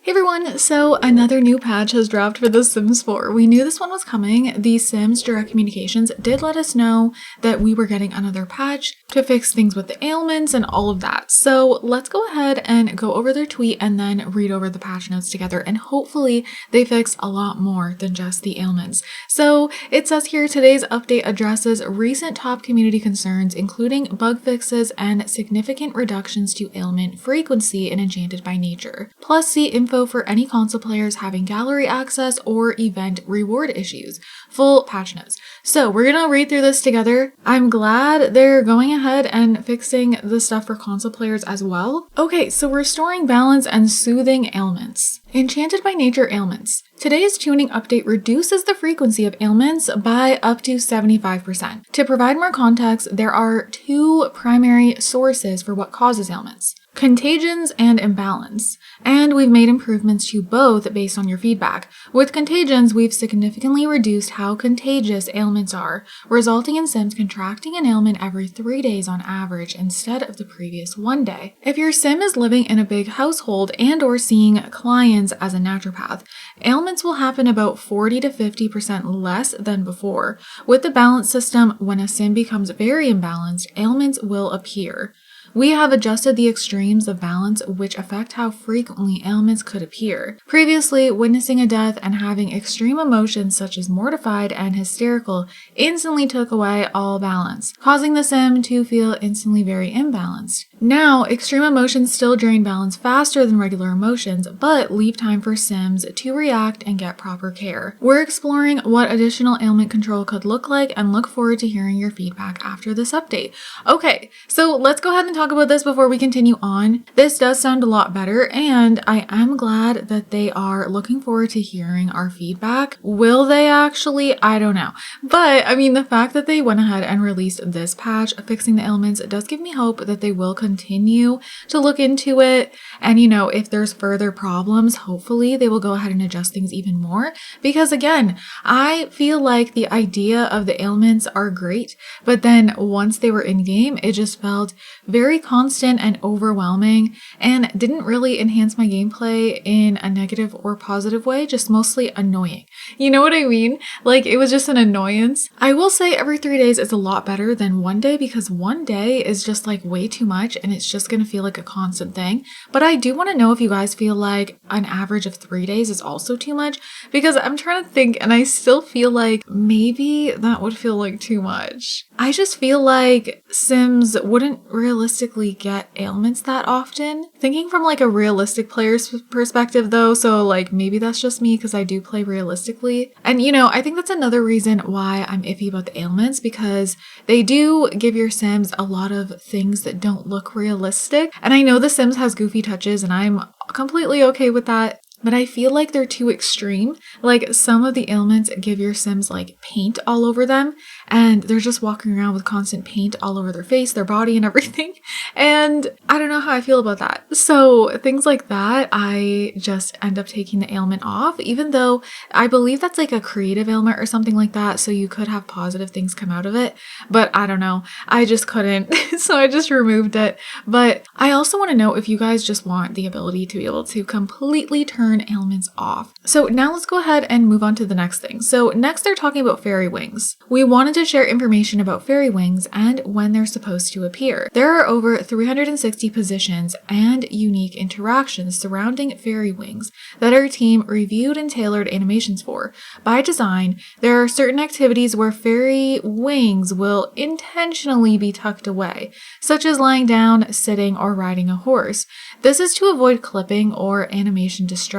Hey everyone, so another new patch has dropped for The Sims 4. We knew this one was coming. The Sims Direct Communications did let us know that we were getting another patch to fix things with the ailments and all of that. So let's go ahead and go over their tweet and then read over the patch notes together, and hopefully they fix a lot more than just the ailments. So it says here, today's update addresses recent top community concerns, including bug fixes and significant reductions to ailment frequency in Enchanted by Nature. Plus, see info for any console players having gallery access or event reward issues. Full patch notes. So we're gonna read through this together. I'm glad they're going ahead and fixing the stuff for console players as well. Okay, so restoring balance and soothing ailments. Enchanted by Nature ailments. Today's tuning update reduces the frequency of ailments by up to 75%. To provide more context, there are two primary sources for what causes ailments: contagions and imbalance, and we've made improvements to both based on your feedback. With contagions, we've significantly reduced how contagious ailments are, resulting in Sims contracting an ailment every 3 days on average instead of the previous 1 day. If your Sim is living in a big household and or seeing clients as a naturopath, ailments will happen about 40 to 50% less than before. With the balance system, when a Sim becomes very imbalanced, ailments will appear. We have adjusted the extremes of balance, which affect how frequently ailments could appear. Previously, witnessing a death and having extreme emotions such as mortified and hysterical instantly took away all balance, causing the Sim to feel instantly very imbalanced. Now, extreme emotions still drain balance faster than regular emotions, but leave time for Sims to react and get proper care. We're exploring what additional ailment control could look like and look forward to hearing your feedback after this update. Okay, so let's go ahead and talk about this before we continue on. This does sound a lot better, and I am glad that they are looking forward to hearing our feedback. Will they actually? I don't know. But I mean, the fact that they went ahead and released this patch fixing the ailments does give me hope that they will continue to look into it. And if there's further problems, hopefully they will go ahead and adjust things even more. Because again, I feel like the idea of the ailments are great, but then once they were in game, it just felt very constant and overwhelming and didn't really enhance my gameplay in a negative or positive way, just mostly annoying. You know what I mean? Like, it was just an annoyance. I will say every 3 days is a lot better than 1 day, because 1 day is just like way too much and it's just gonna feel like a constant thing. But I do want to know if you guys feel like an average of 3 days is also too much, because I'm trying to think and I still feel like maybe that would feel like too much. I just feel like Sims wouldn't realistically get ailments that often. Thinking from like a realistic player's perspective though, so like maybe that's just me because I do play realistically. And I think that's another reason why I'm iffy about the ailments, because they do give your Sims a lot of things that don't look realistic. And I know The Sims has goofy touches and I'm completely okay with that, but I feel like they're too extreme. Like, some of the ailments give your Sims like paint all over them, and they're just walking around with constant paint all over their face, their body, and everything. And I don't know how I feel about that. So things like that, I just end up taking the ailment off, even though I believe that's like a creative ailment or something like that, so you could have positive things come out of it. But I don't know. I just couldn't. So I just removed it. But I also want to know if you guys just want the ability to be able to completely turn ailments off. So now let's go ahead and move on to the next thing. So next they're talking about fairy wings. We wanted to share information about fairy wings and when they're supposed to appear. There are over 360 positions and unique interactions surrounding fairy wings that our team reviewed and tailored animations for. By design, there are certain activities where fairy wings will intentionally be tucked away, such as lying down, sitting, or riding a horse. This is to avoid clipping or animation disruptions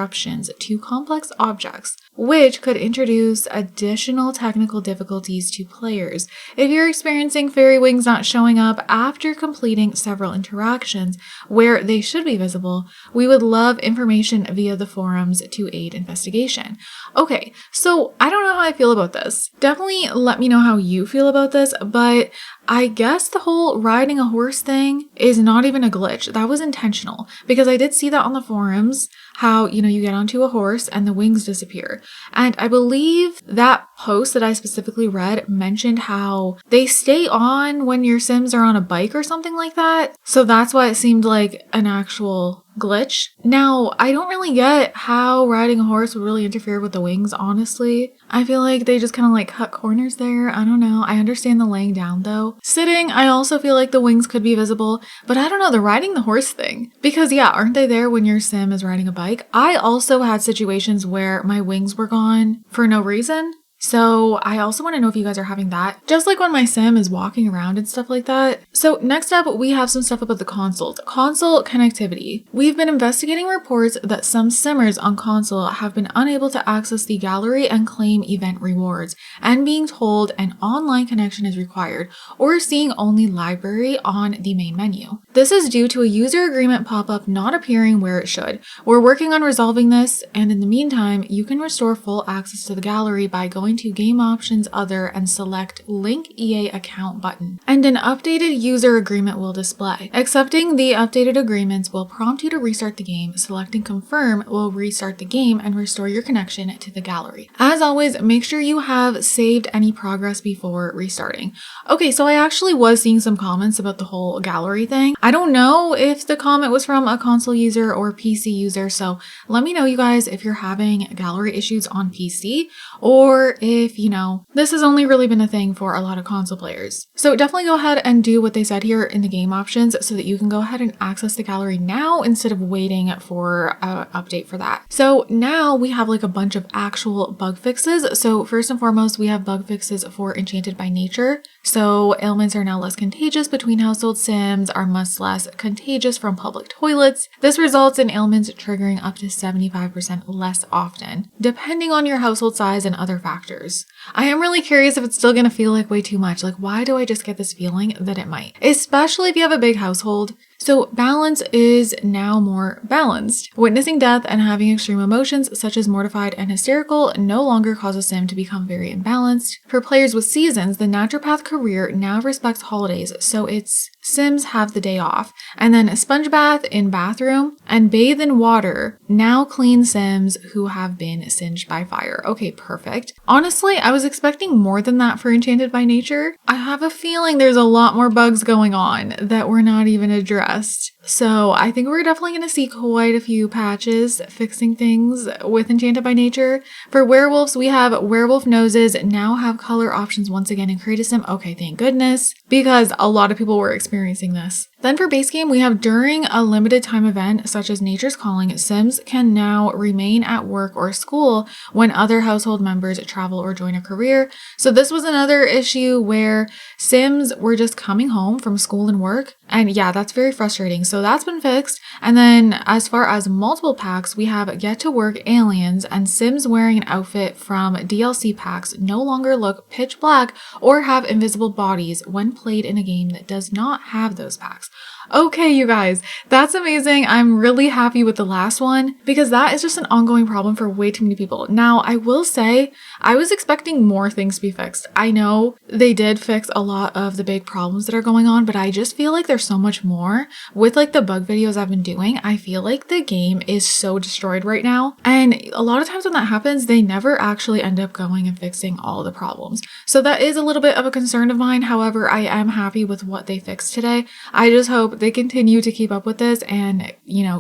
to complex objects, which could introduce additional technical difficulties to players. If you're experiencing fairy wings not showing up after completing several interactions where they should be visible, we would love information via the forums to aid investigation. Okay, so I don't know how I feel about this. Definitely let me know how you feel about this, but I guess the whole riding a horse thing is not even a glitch. That was intentional, because I did see that on the forums, how, you get onto a horse and the wings disappear. And I believe that post that I specifically read mentioned how they stay on when your Sims are on a bike or something like that. So that's why it seemed like an actual glitch. Now, I don't really get how riding a horse would really interfere with the wings, honestly. I feel like they just kind of like cut corners there. I don't know. I understand the laying down though. Sitting, I also feel like the wings could be visible, but I don't know, the riding the horse thing. Because yeah, aren't they there when your Sim is riding a bike? I also had situations where my wings were gone for no reason. So I also want to know if you guys are having that, just like when my Sim is walking around and stuff like that. So next up, we have some stuff about the console connectivity. We've been investigating reports that some Simmers on console have been unable to access the gallery and claim event rewards, and being told an online connection is required, or seeing only library on the main menu. This is due to a user agreement pop-up not appearing where it should. We're working on resolving this, and in the meantime, you can restore full access to the gallery by going to Game Options Other and select Link EA Account button, and an updated user agreement will display. Accepting the updated agreements will prompt you to restart the game. Selecting Confirm will restart the game and restore your connection to the gallery. As always, make sure you have saved any progress before restarting. Okay, so I actually was seeing some comments about the whole gallery thing. I don't know if the comment was from a console user or PC user, so let me know, you guys, if you're having gallery issues on PC, or if, this has only really been a thing for a lot of console players. So definitely go ahead and do what they said here in the game options so that you can go ahead and access the gallery now instead of waiting for an update for that. So now we have like a bunch of actual bug fixes. So first and foremost, we have bug fixes for Enchanted by Nature. So ailments are now less contagious between household Sims, are much less contagious from public toilets. This results in ailments triggering up to 75% less often, depending on your household size and other factors. I am really curious if it's still going to feel like way too much. Like, why do I just get this feeling that it might? Especially if you have a big household. So balance is now more balanced. Witnessing death and having extreme emotions such as mortified and hysterical no longer cause a Sim to become very imbalanced. For players with seasons, the naturopath career now respects holidays, so its Sims have the day off. And then a sponge bath in bathroom and bathe in water now clean Sims who have been singed by fire. Okay, perfect. Honestly, I was expecting more than that for Enchanted by Nature. I have a feeling there's a lot more bugs going on that were not even addressed. So I think we're definitely going to see quite a few patches fixing things with Enchanted by Nature. For werewolves, we have werewolf noses now have color options once again in Create a Sim. Okay, thank goodness, because a lot of people were experiencing this. Then for base game, we have during a limited time event such as Nature's Calling, Sims can now remain at work or school when other household members travel or join a career. So this was another issue where Sims were just coming home from school and work. And yeah, that's very frustrating. So that's been fixed. And then as far as multiple packs, we have Get to Work Aliens, and Sims wearing an outfit from DLC packs no longer look pitch black or have invisible bodies when played in a game that does not have those packs. Okay, you guys, that's amazing. I'm really happy with the last one because that is just an ongoing problem for way too many people. Now, I will say I was expecting more things to be fixed. I know they did fix a lot of the big problems that are going on, but I just feel like there's so much more. With like the bug videos I've been doing, I feel like the game is so destroyed right now. And a lot of times when that happens, they never actually end up going and fixing all the problems. So that is a little bit of a concern of mine. However, I am happy with what they fixed today. I just hope they continue to keep up with this and,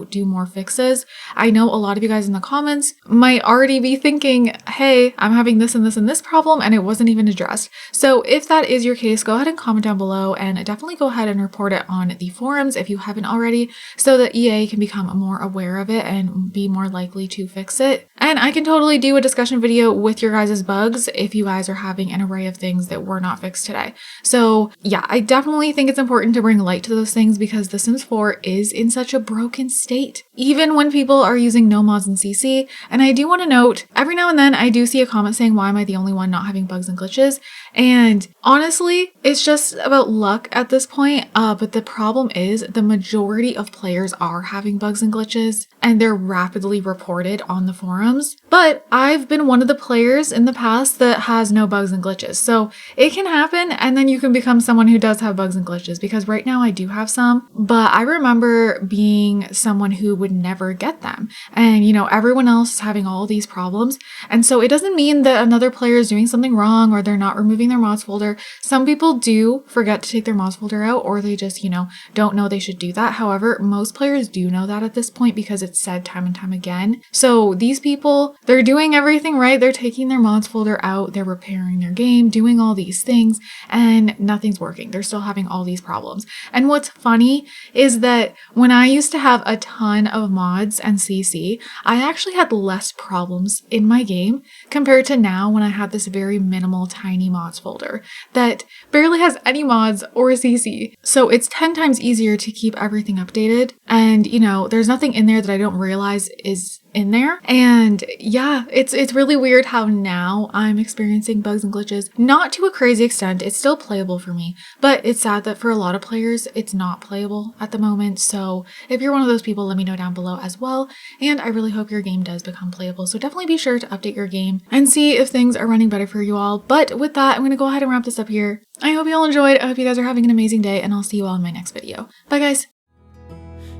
do more fixes. I know a lot of you guys in the comments might already be thinking, hey, I'm having this and this and this problem and it wasn't even addressed. So if that is your case, go ahead and comment down below and definitely go ahead and report it on the forums if you haven't already, so that EA can become more aware of it and be more likely to fix it. And I can totally do a discussion video with your guys' bugs if you guys are having an array of things that were not fixed today. So yeah, I definitely think it's important to bring light to those things because The Sims 4 is in such a broken state, even when people are using no mods in CC. And I do want to note, every now and then I do see a comment saying, why am I the only one not having bugs and glitches? And honestly, it's just about luck at this point. But the problem is the majority of players are having bugs and glitches. and they're rapidly reported on the forums. But I've been one of the players in the past that has no bugs and glitches. So it can happen, and then you can become someone who does have bugs and glitches, because right now I do have some, but I remember being someone who would never get them. And you know, everyone else is having all these problems. And so it doesn't mean that another player is doing something wrong or they're not removing their mods folder. Some people do forget to take their mods folder out, or they just, you know, don't know they should do that. However, most players do know that at this point because it's said time and time again. So these people, they're doing everything right. They're taking their mods folder out, they're repairing their game, doing all these things, and nothing's working. They're still having all these problems. And what's funny is that when I used to have a ton of mods and CC, I actually had less problems in my game compared to now when I had this very minimal tiny mods folder that barely has any mods or CC. So it's 10 times easier to keep everything updated. And you know, there's nothing in there that I don't realize is in there. And yeah, it's really weird how now I'm experiencing bugs and glitches. Not to a crazy extent, it's still playable for me, but it's sad that for a lot of players, it's not playable at the moment. So if you're one of those people, let me know down below as well. And I really hope your game does become playable. So definitely be sure to update your game and see if things are running better for you all. But with that, I'm going to go ahead and wrap this up here. I hope you all enjoyed. I hope you guys are having an amazing day, and I'll see you all in my next video. Bye guys.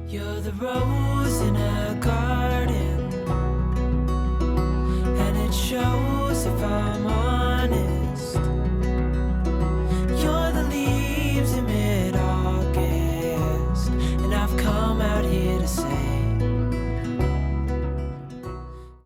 You're the rose in a garden, and it shows if I'm on